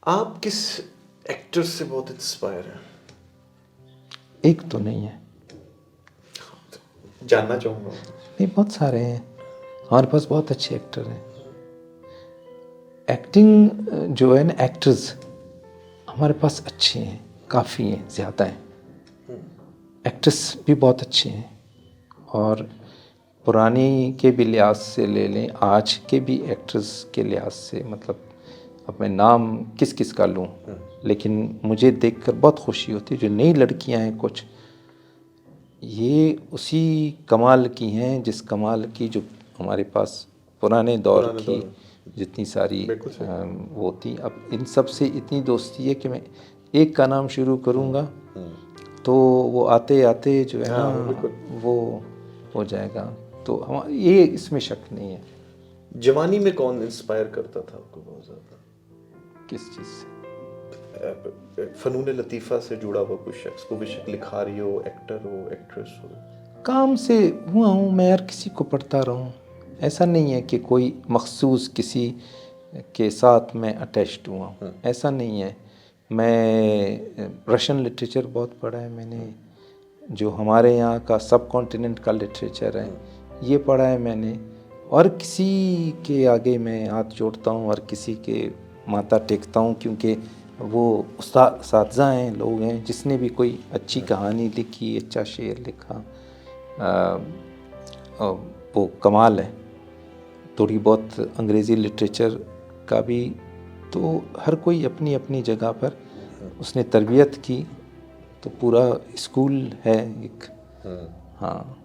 आप किस एक्टर से बहुत इंस्पायर हैं? एक तो नहीं है, जानना चाहूँगा। नहीं बहुत सारे हैं, हमारे पास बहुत अच्छे एक्टर हैं। एक्टिंग जो है ना, एक्टर्स हमारे पास अच्छे हैं, काफ़ी हैं, ज़्यादा हैं। एक्ट्रेस भी बहुत अच्छे हैं, और पुरानी के भी लिहाज से ले लें, आज के भी एक्ट्रेस के लिहाज से, मतलब अब मैं नाम किस किस का लूँ, लेकिन मुझे देखकर बहुत खुशी होती है जो नई लड़कियां हैं कुछ, ये उसी कमाल की हैं जिस कमाल की जो हमारे पास पुराने दौर की जितनी सारी बिल्कुल सही। वो थी। अब इन सब से इतनी दोस्ती है कि मैं एक का नाम शुरू करूँगा तो वो आते आते जो है ना बिल्कुल। वो हो जाएगा, तो हम ये इसमें शक नहीं है। जवानी में कौन इंस्पायर करता था आपको बहुत ज़्यादा? किस चीज़ से? फ़नून लतीफ़ा से जुड़ा हुआ कोई शख्स, कोई भी शख्स, लिखारी हो, एक्टर हो, एक्ट्रेस हो? काम से हुआ हूँ मैं यार, किसी को पढ़ता रहूँ, ऐसा नहीं है कि कोई मखसूस किसी के साथ मैं अटैच्ड हुआ हूँ, ऐसा नहीं है। मैं रशियन लिटरेचर बहुत पढ़ा है मैंने, जो हमारे यहाँ का सब कॉन्टिनेंट का लिटरेचर है ये पढ़ा है मैंने, और किसी के आगे मैं हाथ जोड़ता हूँ और किसी के माथा टेकता हूँ, क्योंकि वो उस्ताद हैं, लोग हैं, जिसने भी कोई अच्छी कहानी लिखी, अच्छा शेर लिखा, वो कमाल है। थोड़ी बहुत अंग्रेज़ी लिटरेचर का भी, तो हर कोई अपनी अपनी जगह पर उसने तरबियत की, तो पूरा स्कूल है एक। हाँ।